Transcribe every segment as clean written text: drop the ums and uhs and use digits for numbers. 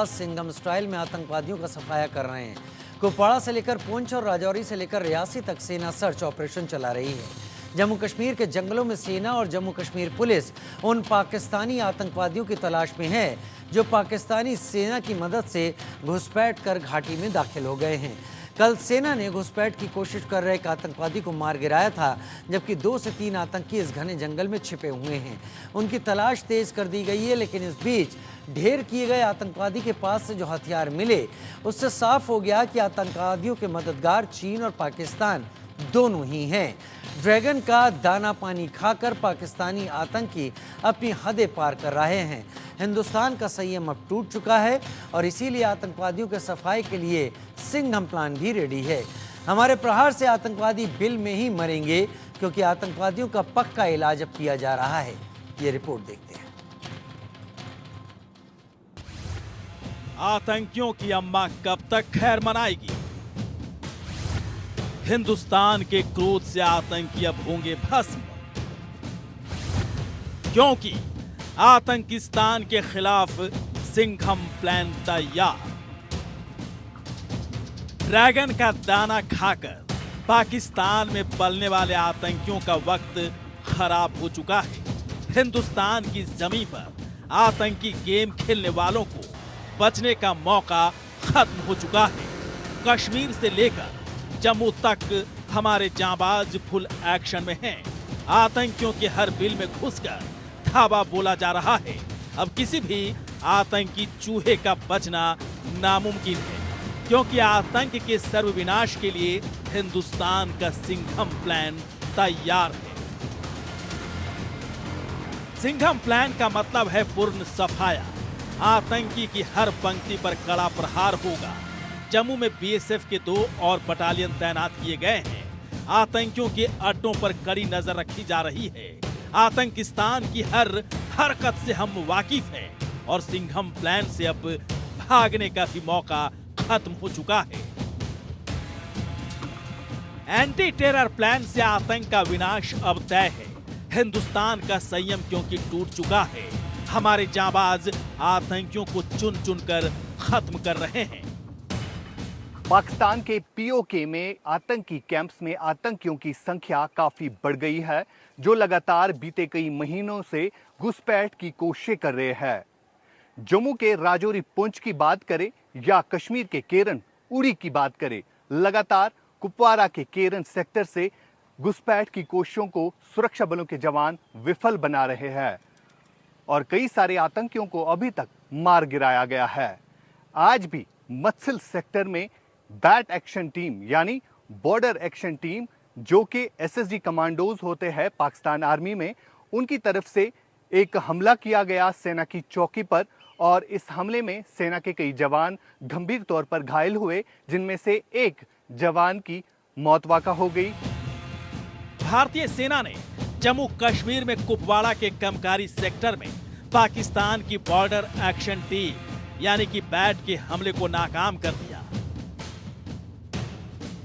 Singham style में आतंकवादियों का सफाया कर रहे हैं। कुपवाड़ा से लेकर पुंछ और राजौरी से लेकर रियासी तक सेना सर्च ऑपरेशन चला रही है। जम्मू कश्मीर के जंगलों में सेना और जम्मू कश्मीर पुलिस उन पाकिस्तानी आतंकवादियों की तलाश में है जो पाकिस्तानी सेना की मदद से घुसपैठ कर घाटी में दाखिल हो गए हैं। कल सेना ने घुसपैठ की कोशिश कर रहे एक आतंकवादी को मार गिराया था, जबकि 2 से 3 आतंकी इस घने जंगल में छिपे हुए हैं। उनकी तलाश तेज कर दी गई है, लेकिन इस बीच ढेर किए गए आतंकवादी के पास से जो हथियार मिले उससे साफ हो गया कि आतंकवादियों के मददगार चीन और पाकिस्तान दोनों ही हैं। ड्रैगन का दाना पानी खाकर पाकिस्तानी आतंकी अपनी हदें पार कर रहे हैं। हिंदुस्तान का संयम अब टूट चुका है और इसीलिए आतंकवादियों के सफाई के लिए सिंघम प्लान भी रेडी है। हमारे प्रहार से आतंकवादी बिल में ही मरेंगे, क्योंकि आतंकवादियों का पक्का इलाज अब किया जा रहा है। ये रिपोर्ट देखते हैं। आतंकियों की अम्मा कब तक खैर मनाएगी? हिंदुस्तान के क्रोध से आतंकी अब होंगे भस्म, क्योंकि आतंकिस्तान के खिलाफ सिंघम प्लान तैयार। ड्रैगन का दाना खाकर पाकिस्तान में पलने वाले आतंकियों का वक्त खराब हो चुका है। हिंदुस्तान की जमीन पर आतंकी गेम खेलने वालों को बचने का मौका खत्म हो चुका है। कश्मीर से लेकर जम्मू तक हमारे जांबाज फुल एक्शन में हैं। आतंकियों के हर बिल में घुसकर धावा बोला जा रहा है। अब किसी भी आतंकी चूहे का बचना नामुमकिन है, क्योंकि आतंक के सर्वविनाश के लिए हिंदुस्तान का सिंघम प्लान तैयार है। सिंघम प्लान का मतलब है पूर्ण सफाया। आतंकी की हर पंक्ति पर कड़ा प्रहार होगा। जम्मू में बीएसएफ के 2 और बटालियन तैनात किए गए हैं। आतंकियों के अड्डों पर कड़ी नजर रखी जा रही है। आतंकिस्तान की हर हरकत से हम वाकिफ हैं और सिंघम प्लान से अब भागने का भी मौका खत्म हो चुका है। एंटी टेरर प्लान से आतंक का विनाश अब तय है। हिंदुस्तान का संयम क्योंकि टूट चुका है। हमारे जांबाज आतंकियों को चुन चुनकर खत्म कर रहे हैं। पाकिस्तान के पीओके में आतंकी कैंप्स में आतंकियों की संख्या काफी बढ़ गई है, जो लगातार बीते कई महीनों से घुसपैठ की कोशिश कर रहे हैं। जम्मू के राजौरी पुंछ की बात करें या कश्मीर के केरन उड़ी की बात करें, लगातार कुपवाड़ा के केरन सेक्टर से घुसपैठ की कोशिशों को सुरक्षा बलों के जवान विफल बना रहे हैं और कई सारे आतंकियों को अभी तक मार गिराया गया है। आज भी मत्सिल सेक्टर में बैट एक्शन टीम यानी बॉर्डर एक्शन टीम, जो कि एसएसजी कमांडोज होते हैं पाकिस्तान आर्मी में, उनकी तरफ से एक हमला किया गया सेना की चौकी पर और इस हमले में सेना के कई जवान गंभीर तौर पर घायल हुए, जिनमें से एक जवान की मौत वाक़ा हो गई। भारतीय सेना ने जम्मू कश्मीर में कुपवाड़ा के कमकारी सेक्टर में पाकिस्तान की बॉर्डर एक्शन टीम यानी कि बैट के हमले को नाकाम कर दिया।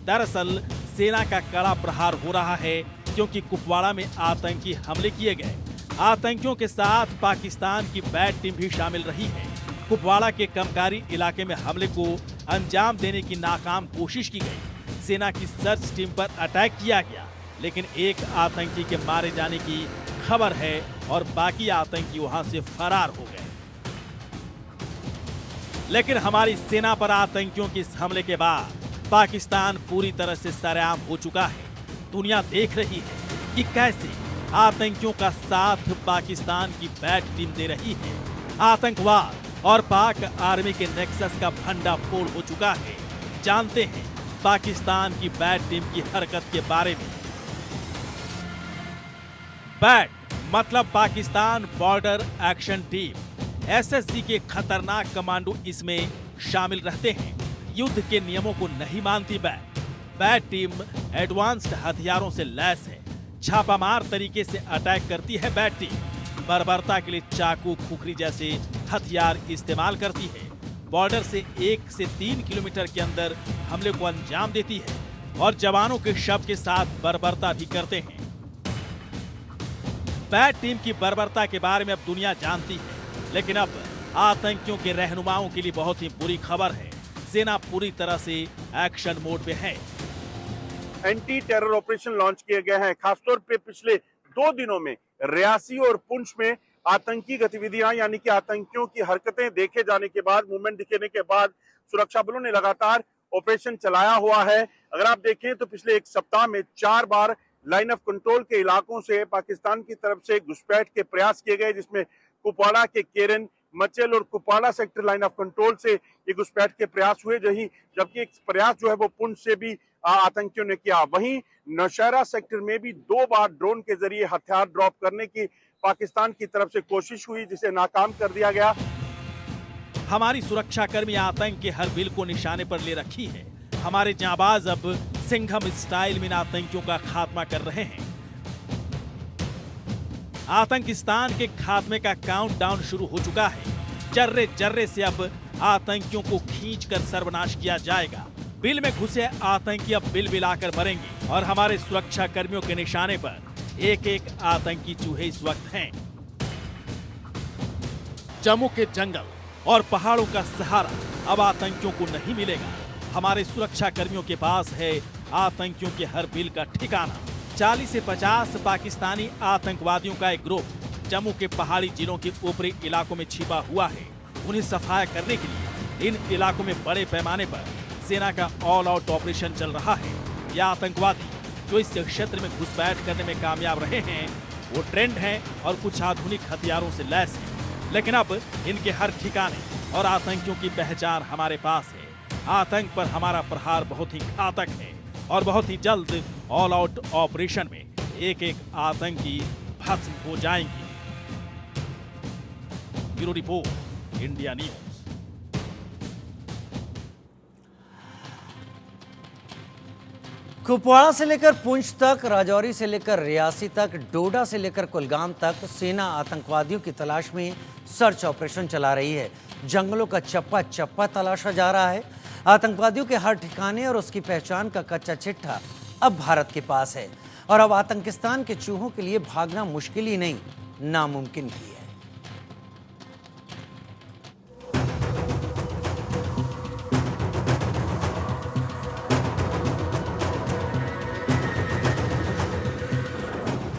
दरअसल सेना का कड़ा प्रहार हो रहा है, क्योंकि कुपवाड़ा में आतंकी हमले किए गए। आतंकियों के साथ पाकिस्तान की बैट टीम भी शामिल रही है। कुपवाड़ा के कमकारी इलाके में हमले को अंजाम देने की नाकाम कोशिश की गई। सेना की सर्च टीम पर अटैक किया गया, लेकिन एक आतंकी के मारे जाने की खबर है और बाकी आतंकी वहां से फरार हो गए। लेकिन हमारी सेना पर आतंकियों के इस हमले के बाद पाकिस्तान पूरी तरह से सरेआम हो चुका है। दुनिया देख रही है कि कैसे आतंकियों का साथ पाकिस्तान की बैट टीम दे रही है। आतंकवाद और पाक आर्मी के नेक्सस का भंडाफोड़ हो चुका है। जानते हैं पाकिस्तान की बैट टीम की हरकत के बारे में। बैट मतलब Pakistan border action team. SSG के खतरनाक कमांडो इसमें शामिल रहते हैं। युद्ध के नियमों को नहीं मानती बैट टीम एडवांस्ड हथियारों से लैस है। छापामार तरीके से अटैक करती है बैट टीम। बर्बरता के लिए चाकू, खुखरी जैसे हथियार इस्तेमाल करती है। बॉर्डर से 1 से 3 किलोमीटर के अंदर हमले को अंजाम देती है और जवानों के शव के साथ बर्बरता भी करते हैं। बैट टीम की बर्बरता के बारे में अब दुनिया जानती है, लेकिन अब आतंकियों के रहनुमाओं के लिए बहुत ही बुरी खबर है। सेना पूरी तरह से एक्शन मोड में है। एंटी टेरर ऑपरेशन लॉन्च किए गए हैं। खासतौर पे पिछले 2 दिनों में रियासी और पुंछ में आतंकी गतिविधियां यानी कि आतंकियों की हरकतें देखे जाने के बाद, मूवमेंट दिखने के बाद सुरक्षा बलों ने लगातार ऑपरेशन चलाया हुआ है। अगर आप देखें तो पिछले 1 सप्ताह में 4 बार लाइन ऑफ कंट्रोल के इलाकों से पाकिस्तान की तरफ से घुसपैठ के प्रयास किए गए, जिसमें कुपवाड़ा के केरन, मचेल और Kupwara sector line of control से ये घुसपैठ के प्रयास हुए। जबकि एक प्रयास जो है वो पुंछ से भी आतंकियों ने किया। वहीं नौशहरा सेक्टर में भी 2 बार ड्रोन के जरिए हथियार ड्रॉप करने की पाकिस्तान की तरफ से कोशिश हुई, जिसे नाकाम कर दिया गया। हमारी सुरक्षाकर्मी आतंक के हर बिल को निशाने पर ले रखी है। हमारे जांबाज अब सिंघम स्टाइल में इन आतंकियों का खात्मा कर रहे हैं। आतंकिस्तान के खात्मे का काउंटडाउन शुरू हो चुका है। जर्रे जर्रे से अब आतंकियों को खींचकर सर्वनाश किया जाएगा। बिल में घुसे आतंकी अब बिल बिलाकर मरेंगे और हमारे सुरक्षा कर्मियों के निशाने पर एक एक आतंकी चूहे इस वक्त हैं। जम्मू के जंगल और पहाड़ों का सहारा अब आतंकियों को नहीं मिलेगा। हमारे सुरक्षा कर्मियों के पास है आतंकियों के हर बिल का ठिकाना। 40 से 50 पाकिस्तानी आतंकवादियों का एक ग्रुप जम्मू के पहाड़ी जिलों के ऊपरी इलाकों में छिपा हुआ है। उन्हें सफाया करने के लिए इन इलाकों में बड़े पैमाने पर सेना का ऑल आउट ऑपरेशन चल रहा है। यह आतंकवादी जो इस क्षेत्र में घुसपैठ करने में कामयाब रहे हैं, वो ट्रेंड हैं और कुछ आधुनिक हथियारों से लैस हैं। लेकिन अब इनके हर ठिकाने और आतंकियों की पहचान हमारे पास है। आतंक पर हमारा प्रहार बहुत ही घातक है और बहुत ही जल्द ऑल आउट ऑपरेशन में एक एक आतंकी भस्म हो जाएंगे। Bureau report, India news. Kupwara से लेकर पुंछ तक, राजौरी से लेकर रियासी तक, डोडा से लेकर कुलगाम तक सेना आतंकवादियों की तलाश में सर्च ऑपरेशन चला रही है। जंगलों का चप्पा चप्पा तलाशा जा रहा है। आतंकवादियों के हर ठिकाने और उसकी पहचान का कच्चा चिट्ठा अब भारत के पास है और अब आतंकिस्तान के चूहों के लिए भागना मुश्किल ही नहीं, नामुमकिन भी है।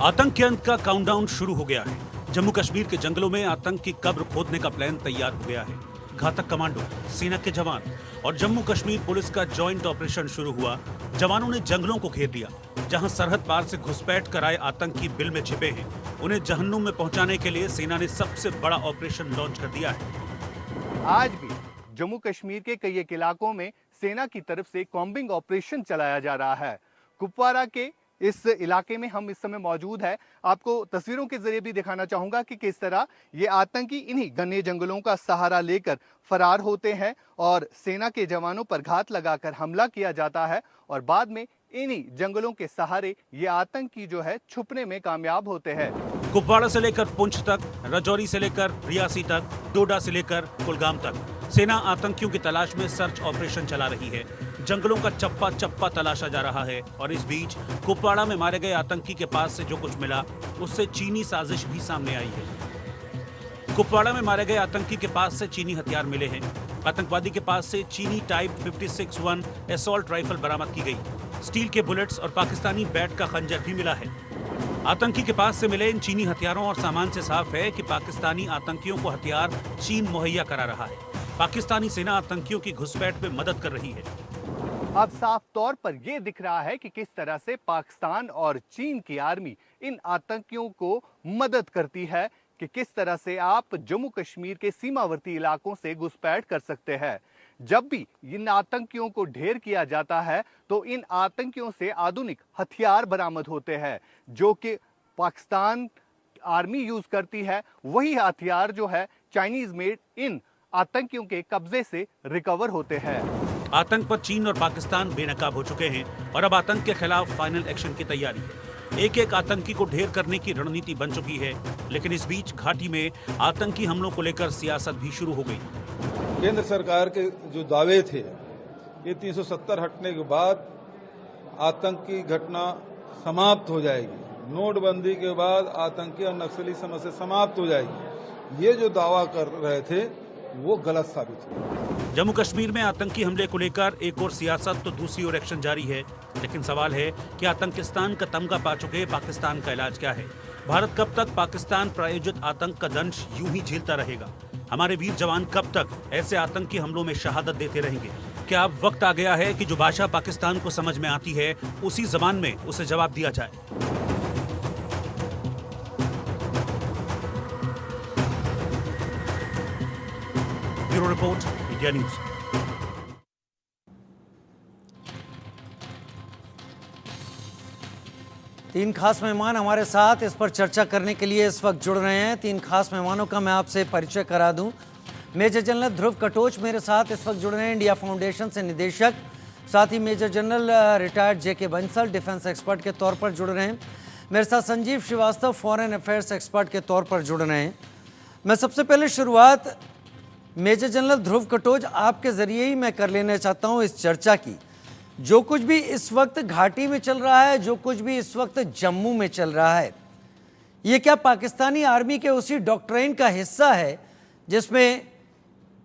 आतंक के अंत का काउंटडाउन शुरू हो गया है। जम्मू कश्मीर के जंगलों में आतंक की कब्र खोदने का प्लान तैयार हो गया है। घातक कमांडो, सेना के जवान और जम्मू कश्मीर पुलिस का जॉइंट ऑपरेशन शुरू हुआ। जवानों ने जंगलों को घेर लिया। जहां सरहद पार से घुसपैठ कर आए आतंकी बिल में छिपे हैं, उन्हें जहन्नुम में पहुंचाने के लिए सेना ने सबसे बड़ा ऑपरेशन लॉन्च कर दिया है। आज भी जम्मू कश्मीर के कई एक इलाकों में सेना की तरफ से कॉम्बिंग ऑपरेशन चलाया जा रहा है। कुपवाड़ा के इस इलाके में हम इस समय मौजूद है। आपको तस्वीरों के जरिए भी दिखाना चाहूंगा कि किस तरह ये आतंकी इन्हीं घने जंगलों का सहारा लेकर फरार होते हैं और सेना के जवानों पर घात लगाकर हमला किया जाता है और बाद में इन्हीं जंगलों के सहारे ये आतंकी जो है छुपने में कामयाब होते हैं। कुपवाड़ा से लेकर पुंछ तक, राजौरी से लेकर रियासी तक, डोडा से लेकर कुलगाम तक सेना आतंकियों की तलाश में सर्च ऑपरेशन चला रही है। जंगलों का चप्पा चप्पा तलाशा जा रहा है और इस बीच कुपवाड़ा में मारे गए आतंकी के पास से जो कुछ मिला उससे चीनी साजिश भी सामने आई है। कुपवाड़ा में मारे गए आतंकी के पास से चीनी हथियार मिले हैं। आतंकवादी के पास से चीनी टाइप 56-1 असॉल्ट राइफल बरामद की गई। स्टील के बुलेट्स और पाकिस्तानी बैट का खंजर भी मिला है। आतंकी के पास से मिले इन चीनी हथियारों और सामान से साफ है कि पाकिस्तानी आतंकियों को हथियार चीन मुहैया करा रहा है। पाकिस्तानी सेना आतंकियों की घुसपैठ में मदद कर रही है। अब साफ तौर पर यह दिख रहा है कि किस तरह से पाकिस्तान और चीन की आर्मी इन आतंकियों को मदद करती है कि किस तरह से आप जम्मू कश्मीर के सीमावर्ती इलाकों से घुसपैठ कर सकते हैं। जब भी इन आतंकियों को ढेर किया जाता है तो इन आतंकियों से आधुनिक हथियार बरामद होते हैं जो कि पाकिस्तान आर्मी यूज करती है। वही हथियार जो है चाइनीज मेड इन आतंकियों के कब्जे से रिकवर होते हैं। आतंक पर चीन और पाकिस्तान बेनकाब हो चुके हैं और अब आतंक के खिलाफ फाइनल एक्शन की तैयारी है। एक एक आतंकी को ढेर करने की रणनीति बन चुकी है, लेकिन इस बीच घाटी में आतंकी हमलों को लेकर सियासत भी शुरू हो गई। केंद्र सरकार के जो दावे थे, ये 370 हटने के बाद आतंक की घटना समाप्त हो जाएगी, नोटबंदी के बाद आतंकी और नक्सली समस्या समाप्त हो जाएगी, ये जो दावा कर रहे थे वो गलत साबित हुआ। जम्मू कश्मीर में आतंकी हमले को लेकर एक और सियासत तो दूसरी ओर एक्शन जारी है, लेकिन सवाल है कि आतंकिस्तान का तमगा पा चुके पाकिस्तान का इलाज क्या है? भारत कब तक पाकिस्तान प्रायोजित आतंक का दंश यूं ही झेलता रहेगा? हमारे वीर जवान कब तक ऐसे आतंकी हमलों में शहादत देते रहेंगे? क्या अब वक्त आ गया है कि जो भाषा पाकिस्तान को समझ में आती है उसी जबान में उसे जवाब दिया जाए? Bureau report, India news. तीन खास मेहमान हमारे साथ इस पर चर्चा करने के लिए इस वक्त जुड़ रहे हैं। तीन खास मेहमानों का मैं आपसे परिचय करा दूं। मेजर जनरल ध्रुव कटोच मेरे साथ इस वक्त जुड़ रहे हैं, इंडिया फाउंडेशन से निदेशक। साथ ही major general retired JK Bansal defence expert के तौर पर जुड़ रहे हैं। मेरे साथ Sanjeev Shrivastava foreign affairs expert के तौर पर जुड़ रहे हैं। मैं सबसे पहले शुरुआत मेजर जनरल ध्रुव कटोच आपके ज़रिए ही मैं कर लेना चाहता हूँ इस चर्चा की। जो कुछ भी इस वक्त घाटी में चल रहा है, जो कुछ भी इस वक्त जम्मू में चल रहा है, ये क्या पाकिस्तानी आर्मी के उसी डॉक्ट्राइन का हिस्सा है जिसमें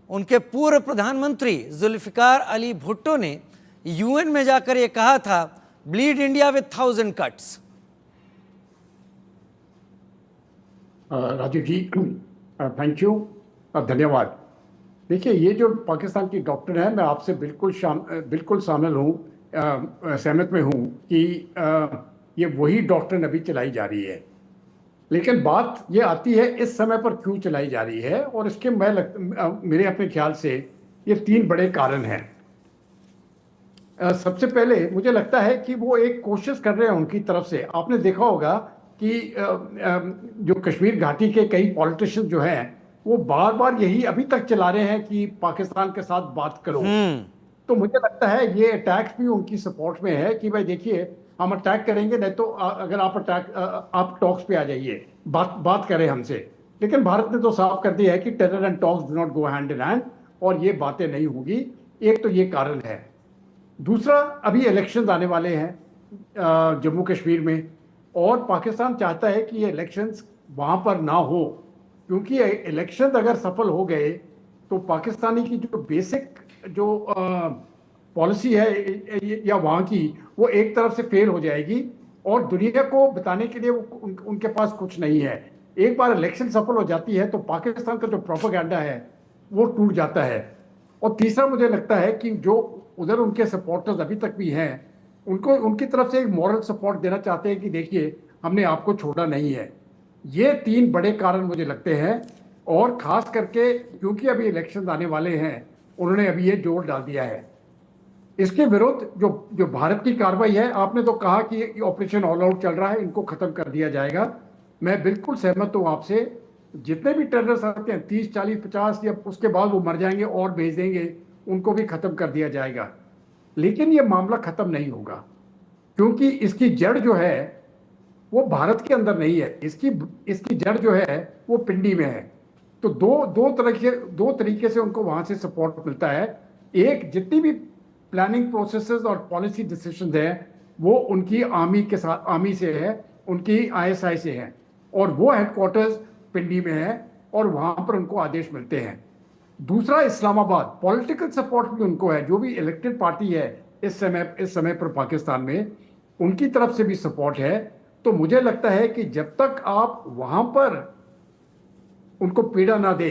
उनके पूर्व प्रधानमंत्री जुल्फिकार अली भुट्टो ने यूएन में जाकर ये कहा था, bleed India with 1000 cuts? Rajiv ji, thank you, धन्यवाद। देखिए, ये जो पाकिस्तान की डॉक्टर है, मैं आपसे बिल्कुल शामिल हूँ, सहमत में हूँ कि ये वही डॉक्टर अभी चलाई जा रही है। लेकिन बात ये आती है इस समय पर क्यों चलाई जा रही है, और इसके मेरे अपने ख्याल से ये तीन बड़े कारण हैं। सबसे पहले मुझे लगता है कि वो एक कोशिश कर रहे हैं उनकी तरफ से। आपने देखा होगा कि जो कश्मीर घाटी के कई पॉलिटिशियन जो हैं वो बार बार यही अभी तक चला रहे हैं कि पाकिस्तान के साथ बात करो। तो मुझे लगता है ये अटैक्स भी उनकी सपोर्ट में है कि भाई देखिए, हम अटैक करेंगे, नहीं तो अगर आप टॉक्स पे आ जाइए, बात करें हमसे। लेकिन भारत ने तो साफ कर दिया है कि terror and talks do not go hand in hand, और ये बातें नहीं होगी। एक तो ये कारण है। दूसरा, अभी इलेक्शंस आने वाले हैं जम्मू कश्मीर में, और पाकिस्तान चाहता है कि ये इलेक्शंस वहाँ पर ना हो, क्योंकि इलेक्शन अगर सफल हो गए तो पाकिस्तानी की जो बेसिक जो पॉलिसी है या वहाँ की, वो एक तरफ से फेल हो जाएगी, और दुनिया को बताने के लिए उनके पास कुछ नहीं है। एक बार इलेक्शन सफल हो जाती है तो पाकिस्तान का जो प्रोपेगेंडा है वो टूट जाता है। और तीसरा, मुझे लगता है कि जो उधर उनके सपोर्टर्स अभी तक भी हैं, उनको उनकी तरफ से एक मॉरल सपोर्ट देना चाहते हैं कि देखिए, हमने आपको छोड़ा नहीं है। ये तीन बड़े कारण मुझे लगते हैं, और खास करके क्योंकि अभी इलेक्शन आने वाले हैं, उन्होंने अभी ये जोर डाल दिया है। इसके विरुद्ध जो भारत की कार्रवाई है, आपने तो कहा कि ऑपरेशन ऑल आउट चल रहा है, इनको खत्म कर दिया जाएगा। मैं बिल्कुल सहमत हूँ आपसे। जितने भी टेररिस्ट आते हैं 30, 40, 50 या उसके बाद वो मर जाएंगे और भेज देंगे, उनको भी खत्म कर दिया जाएगा। लेकिन ये मामला खत्म नहीं होगा, क्योंकि इसकी जड़ जो है वो भारत के अंदर नहीं है। इसकी जड़ जो है वो पिंडी में है। तो दो तरीके से उनको वहां से सपोर्ट मिलता है। एक, जितनी भी प्लानिंग प्रोसेसेस और पॉलिसी डिसीजंस हैं वो उनकी आर्मी से है, उनकी ISI से है, और वो हेडक्वार्टर्स पिंडी में है, और वहां पर उनको आदेश मिलते हैं। दूसरा, इस्लामाबाद, पॉलिटिकल सपोर्ट भी उनको है। जो भी इलेक्टेड पार्टी है इस समय पर पाकिस्तान में, उनकी तरफ से भी सपोर्ट है। तो मुझे लगता है कि जब तक आप वहां पर उनको पीड़ा ना दे,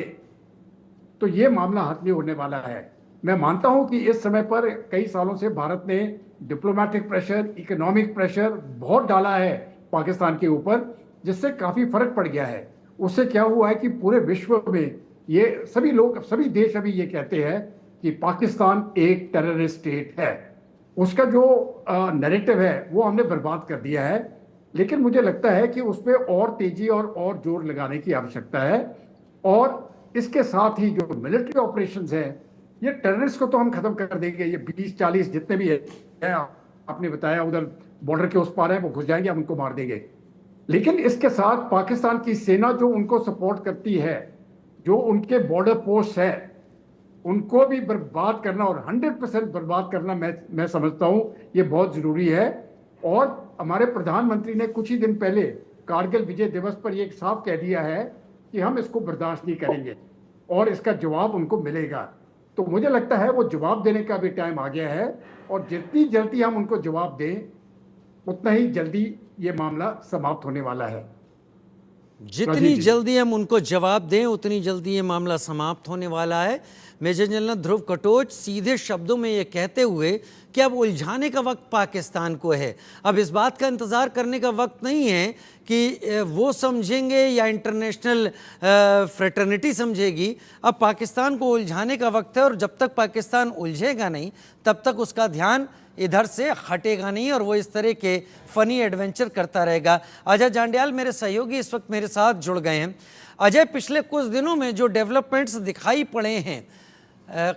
तो ये मामला हल नहीं होने वाला है। मैं मानता हूं कि इस समय पर कई सालों से भारत ने डिप्लोमेटिक प्रेशर, इकोनॉमिक प्रेशर बहुत डाला है पाकिस्तान के ऊपर, जिससे काफी फर्क पड़ गया है। उससे क्या हुआ है कि पूरे विश्व में ये सभी देश अभी ये कहते हैं कि पाकिस्तान एक टेररिस्ट स्टेट है। उसका जो नैरेटिव है वो हमने बर्बाद कर दिया है। लेकिन मुझे लगता है कि उसमें और तेजी और जोर लगाने की आवश्यकता है। और इसके साथ ही जो मिलिट्री ऑपरेशंस हैं, ये टेररिस्ट को तो हम खत्म कर देंगे। ये 20-40 जितने भी है, आपने बताया उधर बॉर्डर के उस पार है, वो घुस जाएंगे, हम उनको मार देंगे। लेकिन इसके साथ पाकिस्तान की सेना जो उनको सपोर्ट करती है, जो उनके बॉर्डर पोस्ट है, उनको भी बर्बाद करना, और 100% बर्बाद करना मैं समझता हूँ ये बहुत ज़रूरी है। और हमारे प्रधानमंत्री ने कुछ ही दिन पहले कारगिल विजय दिवस पर ये साफ कह दिया है कि हम इसको बर्दाश्त नहीं करेंगे। और इसका जवाब उनको मिलेगा। तो मुझे लगता है वो जवाब देने का भी टाइम आ गया है, और जितनी जल्दी हम उनको जवाब दें उतना ही जल्दी ये मामला समाप्त होने वाला है। जितनी राजीव जी। जल्दी हम उनको जवाब दें उतनी जल्दी ये मामला समाप्त होने वाला है। मेजर जनरल ध्रुव कटोच सीधे शब्दों में ये कहते हुए कि अब उलझाने का वक्त पाकिस्तान को है। अब इस बात का इंतज़ार करने का वक्त नहीं है कि वो समझेंगे या इंटरनेशनल फ्रेटर्निटी समझेगी। अब पाकिस्तान को उलझाने का वक्त है, और जब तक पाकिस्तान उलझेगा नहीं तब तक उसका ध्यान इधर से हटेगा नहीं, और वो इस तरह के फनी एडवेंचर करता रहेगा। अजय जांडियाल मेरे सहयोगी इस वक्त मेरे साथ जुड़ गए हैं। अजय, पिछले कुछ दिनों में जो डेवलपमेंट्स दिखाई पड़े हैं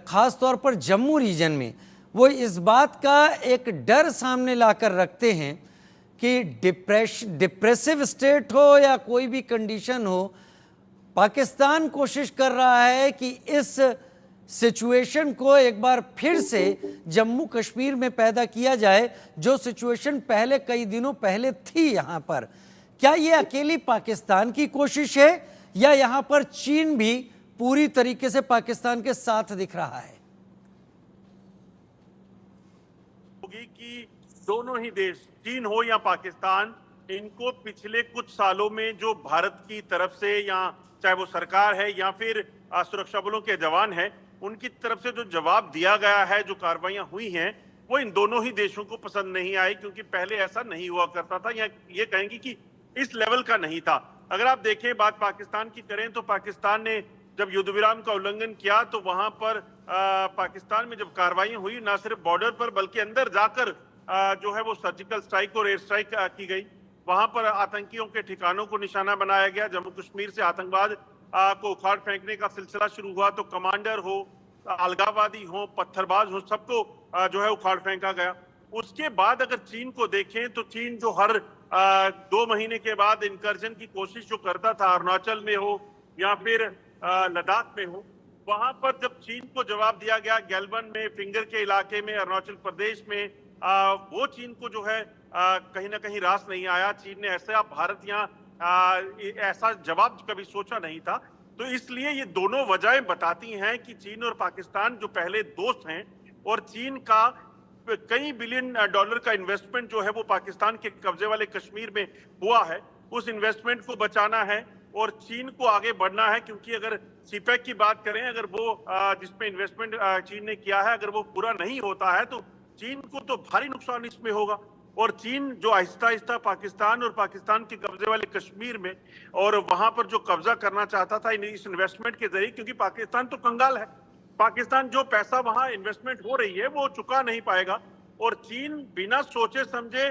ख़ास तौर पर जम्मू रीजन में, वो इस बात का एक डर सामने लाकर रखते हैं कि डिप्रेसिव स्टेट हो या कोई भी कंडीशन हो, पाकिस्तान कोशिश कर रहा है कि इस सिचुएशन को एक बार फिर से जम्मू कश्मीर में पैदा किया जाए, जो सिचुएशन पहले कई दिनों पहले थी यहाँ पर। क्या ये अकेली पाकिस्तान की कोशिश है या यहाँ पर चीन भी पूरी तरीके से पाकिस्तान के साथ दिख रहा है? होगी कि दोनों ही देश, चीन हो या पाकिस्तान, इनको पिछले कुछ सालों में जो भारत की तरफ से, या चाहे वो सरकार है या फिर सुरक्षा बलों के जवान हैं, उनकी तरफ से जो जवाब दिया गया है, जो कार्रवाइयां हुई हैं, वो इन दोनों ही देशों को पसंद नहीं आई, क्योंकि पहले ऐसा नहीं हुआ करता था, या ये कहेंगे कि इस लेवल का नहीं था। अगर आप देखें, बात पाकिस्तान की करें तो पाकिस्तान ने जब युद्ध विराम का उल्लंघन किया तो वहां पर पाकिस्तान में जब कार्रवाइयां हुई, ना सिर्फ बॉर्डर पर बल्कि अंदर जाकर जो है वो सर्जिकल स्ट्राइक और एयर स्ट्राइक की गई। वहां पर आतंकियों के ठिकानों को निशाना बनाया गया। जम्मू कश्मीर से आतंकवाद को उखाड़ फेंकने का सिलसिला शुरू हुआ, तो कमांडर हो, अलगाववादी हो, पत्थरबाज हो, सबको जो है उखाड़ फेंका गया। उसके बाद अगर चीन को देखें तो चीन जो हर 2 महीने के बाद इनकर्जन की कोशिश जो करता था, अरुणाचल में हो या फिर लद्दाख में हो, वहां पर जब चीन को जवाब दिया गया गैल्वन में, फिंगर के इलाके में, अरुणाचल प्रदेश में, वो चीन को जो है कहीं ना कहीं रास नहीं आया। चीन ने ऐसा भारत यहाँ ऐसा जवाब कभी सोचा नहीं था। तो इसलिए ये दोनों वजहें बताती हैं कि चीन और पाकिस्तान जो पहले दोस्त हैं, और चीन का कई बिलियन डॉलर का इन्वेस्टमेंट जो है वो पाकिस्तान के कब्जे वाले कश्मीर में हुआ है, उस इन्वेस्टमेंट को बचाना है और चीन को आगे बढ़ना है। क्योंकि अगर सीपैक की बात करें, अगर वो जिसमें इन्वेस्टमेंट चीन ने किया है, अगर वो पूरा नहीं होता है तो चीन को तो भारी नुकसान इसमें होगा। और चीन जो आहिस्ता आहिस्ता पाकिस्तान और पाकिस्तान के कब्जे वाले कश्मीर में और वहां पर जो कब्जा करना चाहता था इस इन्वेस्टमेंट के जरिए, क्योंकि पाकिस्तान तो कंगाल है, पाकिस्तान जो पैसा वहां इन्वेस्टमेंट हो रही है वो चुका नहीं पाएगा। और चीन बिना सोचे समझे,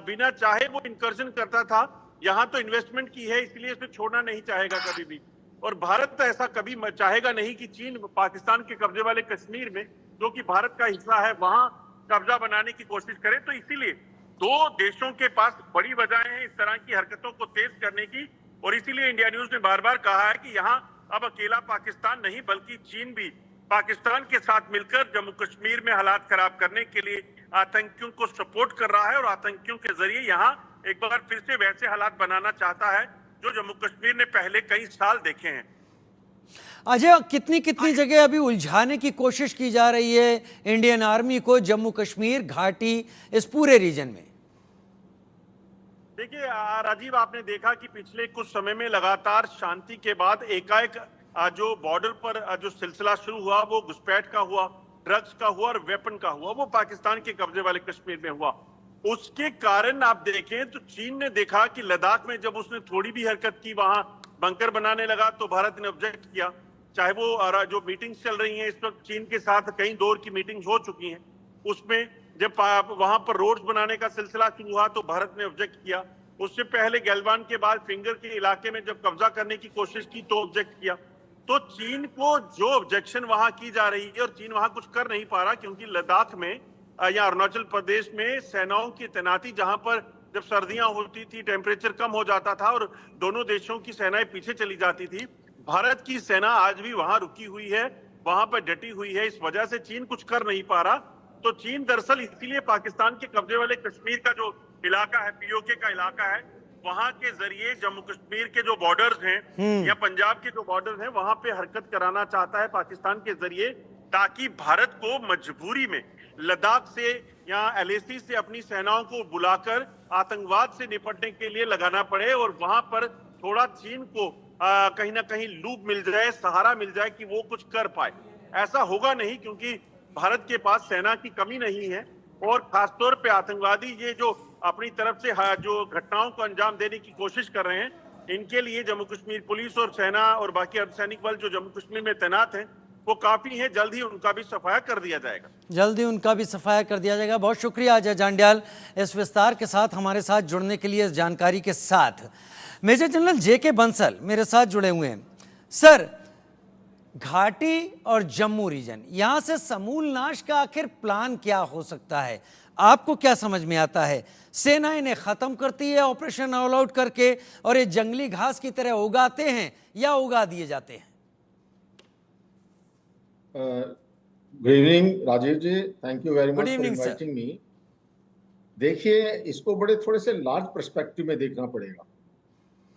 बिना चाहे वो इनकर्जन करता था। यहाँ तो इन्वेस्टमेंट की है, इसलिए इसे छोड़ना नहीं चाहेगा कभी भी। और भारत तो ऐसा कभी चाहेगा नहीं कि चीन पाकिस्तान के कब्जे वाले कश्मीर में, जो कि भारत का हिस्सा है, वहां कब्जा बनाने की कोशिश करे। तो इसीलिए दो देशों के पास बड़ी वजहें हैं इस तरह की हरकतों को तेज करने की। और इसीलिए इंडिया न्यूज ने बार बार कहा है कि यहाँ अब अकेला पाकिस्तान नहीं बल्कि चीन भी पाकिस्तान के साथ मिलकर जम्मू कश्मीर में हालात खराब करने के लिए आतंकियों को सपोर्ट कर रहा है और आतंकियों के जरिए यहाँ एक बार फिर से वैसे हालात बनाना चाहता है जो जम्मू कश्मीर ने पहले कई साल देखे हैं। अजय, कितनी कितनी जगह अभी उलझाने की कोशिश की जा रही है इंडियन आर्मी को, जम्मू कश्मीर घाटी, इस पूरे रीजन में? देखिए राजीव, आपने देखा कि पिछले कुछ समय में लगातार शांति के बाद एकाएक जो बॉर्डर पर जो सिलसिला शुरू हुआ वो घुसपैठ का हुआ, ड्रग्स का हुआ और वेपन का हुआ, वो पाकिस्तान के कब्जे वाले कश्मीर में हुआ। उसके कारण आप देखें तो चीन ने देखा कि लद्दाख में जब उसने थोड़ी भी हरकत की, वहां बंकर बनाने लगा, तो भारत ने ऑब्जेक्ट किया। चाहे वो जो मीटिंग्स चल रही हैं इस वक्त चीन के साथ, कई दौर की मीटिंग्स हो चुकी हैं, उसमें जब वहां पर रोड्स बनाने का सिलसिला शुरू हुआ तो भारत ने ऑब्जेक्ट किया। उससे पहले गैल्वान के बाद फिंगर के इलाके में जब कब्जा करने की कोशिश की तो ऑब्जेक्ट किया। तो चीन को जो ऑब्जेक्शन वहां की जा रही है, और चीन वहां कुछ कर नहीं पा रहा, क्योंकि लद्दाख में या अरुणाचल प्रदेश में सेनाओं की तैनाती, जहां पर जब सर्दियां होती थी टेम्परेचर कम हो जाता था और दोनों देशों की सेनाएं पीछे चली जाती थी, भारत की सेना आज भी वहां रुकी हुई है, वहां पर डटी हुई है। इस वजह से चीन कुछ कर नहीं पा रहा। तो चीन दरअसल इसीलिए पाकिस्तान के कब्जे वाले कश्मीर का जो इलाका है, पीओके का इलाका है, वहां के जरिए जम्मू कश्मीर के जो बॉर्डर्स हैं या पंजाब के जो बॉर्डर्स हैं वहां पे हरकत कराना चाहता है पाकिस्तान के जरिए, ताकि भारत को मजबूरी में लद्दाख से या एलएसी से अपनी सेनाओं को बुलाकर आतंकवाद से निपटने के लिए लगाना पड़े और वहां पर थोड़ा चीन को कहीं ना कहीं लूप मिल जाए, सहारा मिल जाए कि वो कुछ कर पाए। ऐसा होगा नहीं, क्योंकि भारत के पास सेना की कमी नहीं है और खासतौर पे आतंकवादी ये जो अपनी तरफ से जो घटनाओं को अंजाम देने की कोशिश कर रहे हैं, इनके लिए जम्मू कश्मीर पुलिस और सेना और बाकी अर्धसैनिक बल जो जम्मू कश्मीर में तैनात हैं वो काफी हैं। जल्द ही उनका भी सफाया कर दिया जाएगा। जल्दी उनका भी सफाया कर दिया जाएगा। बहुत शुक्रिया अजय जांड्याल इस विस्तार के साथ हमारे साथ जुड़ने के लिए, इस जानकारी के साथ। मेजर जनरल जेके बंसल मेरे साथ जुड़े हुए हैं। सर, घाटी और जम्मू रीजन, यहां से समूल नाश का आखिर प्लान क्या हो सकता है? आपको क्या समझ में आता है? सेना इन्हें खत्म करती है ऑपरेशन ऑल आउट करके और ये जंगली घास की तरह उगाते हैं या उगा दिए जाते हैं? Good evening Rajiv ji, thank you very much for evening sir. Inviting me. देखिए, इसको बड़े थोड़े से लार्ज पर्सपेक्टिव में देखना पड़ेगा।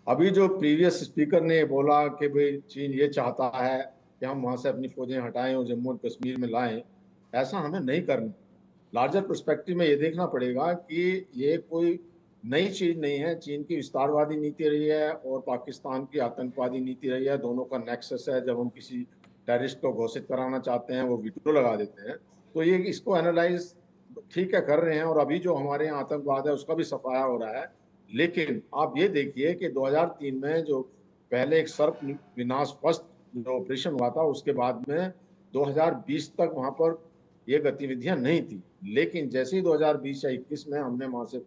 अभी जो प्रीवियस स्पीकर ने बोला कि भाई चीन ये चाहता है कि हम वहां से अपनी फौजें हटाएं और जम्मू और कश्मीर में लाएं, ऐसा हमें नहीं करना। लार्जर पर्सपेक्टिव में ये देखना पड़ेगा कि ये कोई नई चीज नहीं है। चीन की विस्तारवादी नीति रही है और पाकिस्तान की आतंकवादी नीति रही है, दोनों का नेक्सस है। जब हम किसी टेररिस्ट को घोषित कराना चाहते हैं वो वीटो लगा देते हैं। तो ये इसको एनालाइज ठीक है कर रहे हैं और अभी जो हमारे यहाँ आतंकवाद है उसका भी सफाया हो रहा है। लेकिन आप ये देखिए कि 2003 में जो पहले एक सर्प विनाश फर्स्ट जो ऑपरेशन हुआ था, उसके बाद में 2020 तक वहां पर ये गतिविधियां नहीं थी। लेकिन जैसे ही 2020 या 21 में हमने वहां से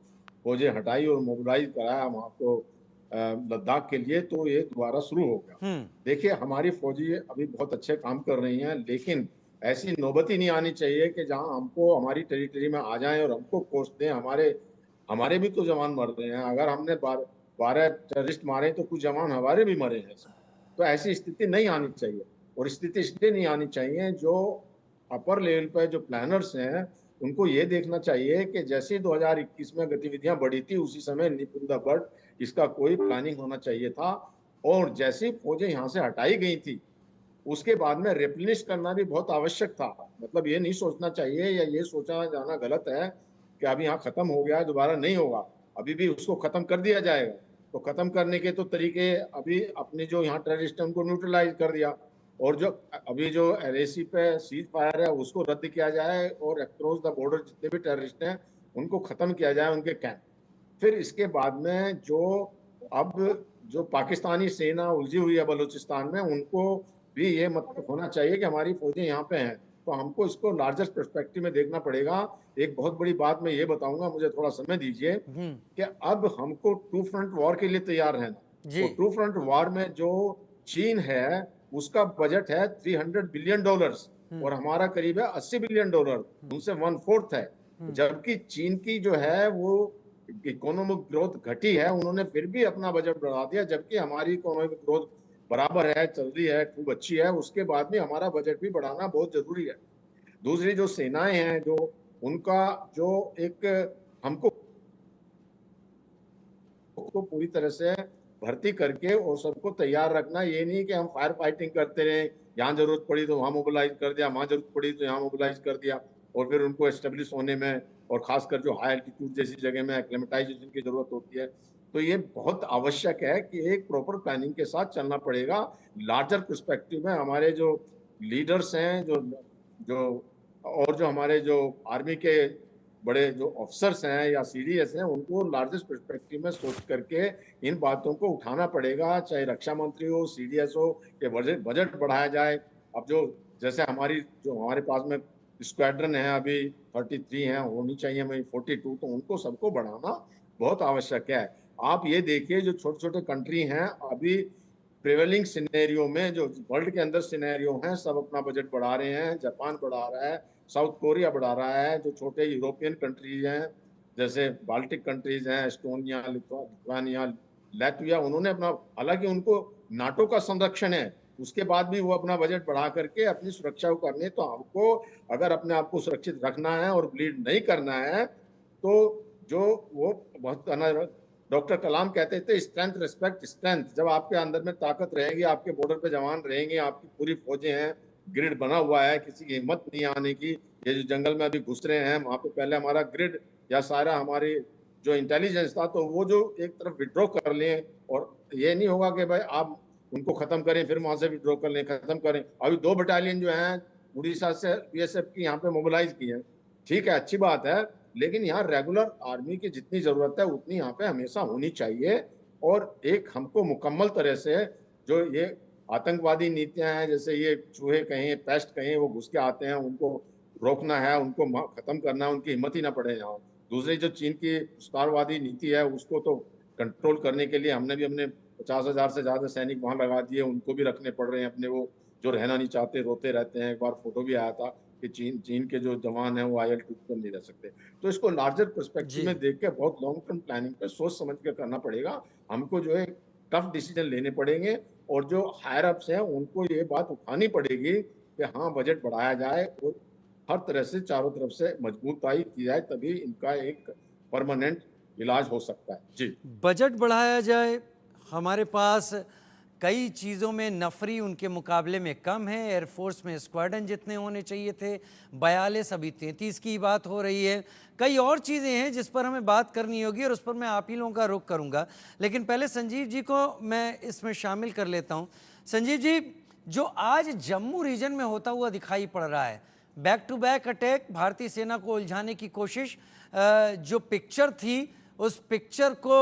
फौजें हटाई और मोबिलाइज कराया वहां को लद्दाख के लिए, तो ये दोबारा शुरू हो गया। देखिए, हमारी फौजी अभी बहुत अच्छे काम कर रही हैं, लेकिन ऐसी नौबत ही नहीं आनी चाहिए कि जहां हमको हमारी टेरिटरी में आ जाएं और हमको कोस दें। हमारे भी तो जवान मर रहे हैं। अगर हमने 12 टेररिस्ट मारे तो कुछ जवान हमारे भी मरे हैं। तो ऐसी स्थिति नहीं आनी चाहिए। और स्थिति इसलिए नहीं आनी चाहिए, जो अपर लेवल पर जो प्लानर्स हैं उनको ये देखना चाहिए कि जैसे 2021 में गतिविधियां बढ़ी थी, उसी समय निप इन द बड इसका कोई प्लानिंग होना चाहिए था। और जैसे फौजें यहाँ से हटाई गई थी उसके बाद में रिप्लेनिश करना भी बहुत आवश्यक था। मतलब ये नहीं सोचना चाहिए या ये सोचा जाना गलत है कि अभी यहाँ खत्म हो गया, दोबारा नहीं होगा। अभी भी उसको खत्म कर दिया जाएगा। तो खत्म करने के तो तरीके, अभी अपने जो यहाँ टेररिस्ट हैं उनको न्यूट्रलाइज कर दिया और जो अभी जो एलएसी पे सीज फायर है उसको रद्द किया जाए और अक्रॉस द बॉर्डर जितने भी टेररिस्ट हैं उनको खत्म किया जाए, उनके कैंप। फिर इसके बाद में जो पाकिस्तानी सेना उलझी हुई है बलूचिस्तान में, उनको भी ये मतलब होना चाहिए कि हमारी फौजें यहाँ पे हैं। तो हमको इसको लार्जेस्ट पर्सपेक्टिव में देखना पड़ेगा। एक बहुत बड़ी बात मैं ये बताऊंगा, मुझे थोड़ा समय दीजिए, कि अब हमको टू फ्रंट वॉर के लिए तैयार रहना। तो टू फ्रंट वॉर में जो चीन है उसका बजट है $300 बिलियन और हमारा करीब है $80 बिलियन, उनसे 1/4 है। जबकि चीन की जो है वो इकोनॉमिक ग्रोथ घटी है, उन्होंने फिर भी अपना बजट बढ़ा दिया, जबकि हमारी इकोनॉमिक ग्रोथ बराबर है, चल रही है, खूब अच्छी है। उसके बाद में हमारा बजट भी बढ़ाना बहुत जरूरी है। दूसरी जो सेनाएं हैं, जो उनका जो एक हमको पूरी तरह से भर्ती करके और सबको तैयार रखना। ये नहीं कि हम फायर फाइटिंग करते रहे, यहाँ जरूरत पड़ी तो वहां मोबिलाइज कर दिया, वहां जरूरत पड़ी तो यहाँ मोबिलाइज कर दिया, और फिर उनको एस्टेब्लिश होने में और खासकर जो हाई एल्टीट्यूड जैसी जगह में एक्लेमेटाइजेशन की जरूरत होती है। तो ये बहुत आवश्यक है कि एक प्रॉपर प्लानिंग के साथ चलना पड़ेगा। लार्जर पर्सपेक्टिव में हमारे जो लीडर्स हैं, जो हमारे जो आर्मी के बड़े जो ऑफिसर्स हैं या सीडीएस हैं, उनको लार्जेस्ट पर्सपेक्टिव में सोच करके इन बातों को उठाना पड़ेगा। चाहे रक्षा मंत्री हो, सीडीएस हो, कि बजट बढ़ाया जाए। अब जैसे हमारे पास में स्क्वाड्रन है, अभी 33 हैं, होनी चाहिए हमें 42, तो उनको सबको बढ़ाना बहुत आवश्यक है। आप ये देखिए, जो छोटे छोटे कंट्री हैं अभी प्रिवेलिंग सिनेरियो में, जो वर्ल्ड के अंदर सिनेरियो हैं, सब अपना बजट बढ़ा रहे हैं। जापान बढ़ा रहा है, साउथ कोरिया बढ़ा रहा है, जो छोटे यूरोपियन कंट्रीज हैं जैसे बाल्टिक कंट्रीज हैं, एस्टोनिया, लिथुआनिया, लैटविया, उन्होंने अपना, हालांकि उनको नाटो का संरक्षण है, उसके बाद भी वो अपना बजट बढ़ा करके अपनी सुरक्षा को करने। तो हमको अगर अपने आप को सुरक्षित रखना है और ब्लीड नहीं करना है, तो जो वो बहुत डॉक्टर कलाम कहते थे स्ट्रेंथ रिस्पेक्ट स्ट्रेंथ। जब आपके अंदर में ताकत रहेगी, आपके बॉर्डर पे जवान रहेंगे, आपकी पूरी फौजें हैं, ग्रिड बना हुआ है, किसी की हिम्मत नहीं आने की। ये जो जंगल में अभी घुस रहे हैं, वहां पे पहले हमारा ग्रिड या सारा हमारी जो इंटेलिजेंस था, तो वो जो एक तरफ विड्रॉ कर लें, और ये नहीं होगा कि भाई आप उनको खत्म करें फिर वहां से विड्रॉ कर लें, खत्म करें। अभी 2 बटालियन जो है उड़ीसा से बीएसएफ की यहाँ पे मोबिलाइज की है, ठीक है, अच्छी बात है, लेकिन यहाँ रेगुलर आर्मी की जितनी जरूरत है उतनी यहाँ पे हमेशा होनी चाहिए। और एक हमको मुकम्मल तरह से जो ये आतंकवादी नीतियां हैं, जैसे ये चूहे कहें, पेस्ट कहें, वो घुस के आते हैं, उनको रोकना है, उनको खत्म करना है, उनकी हिम्मत ही ना पड़े यहाँ। दूसरी जो चीन की विस्तारवादी नीति है, उसको तो कंट्रोल करने के लिए हमने भी अपने 50,000 से ज्यादा सैनिक वहां लगा दिए, उनको भी रखने पड़ रहे हैं अपने, वो जो रहना नहीं चाहते, रोते रहते हैं। एक बार फोटो भी आया था कि चीन के जो जवान हैं वो IL-2 पर नहीं रह सकते। तो इसको लार्जर पर्सपेक्टिव में देख के बहुत लॉन्ग टर्म प्लानिंग पे सोच समझ के करना पड़ेगा। हमको जो है टफ डिसीजन लेने पड़ेंगे, और जो हायर अप्स हैं उनको ये बात उठानी पड़ेगी कि हाँ, बजट बढ़ाया जाए और हर तरह से चारों तरफ से मजबूताई की जाए, तभी इनका एक परमानेंट इलाज हो सकता है। जी, बजट बढ़ाया जाए। हमारे पास कई चीज़ों में नफरी उनके मुकाबले में कम है। एयरफोर्स में स्क्वाड्रन जितने होने चाहिए थे 42, अभी 33 की बात हो रही है। कई और चीज़ें हैं जिस पर हमें बात करनी होगी, और उस पर मैं आप ही लोगों का रुख करूंगा। लेकिन पहले संजीव जी को मैं इसमें शामिल कर लेता हूं। संजीव जी, जो आज जम्मू रीजन में होता हुआ दिखाई पड़ रहा है, बैक टू बैक अटैक, भारतीय सेना को उलझाने की कोशिश, जो पिक्चर थी उस पिक्चर को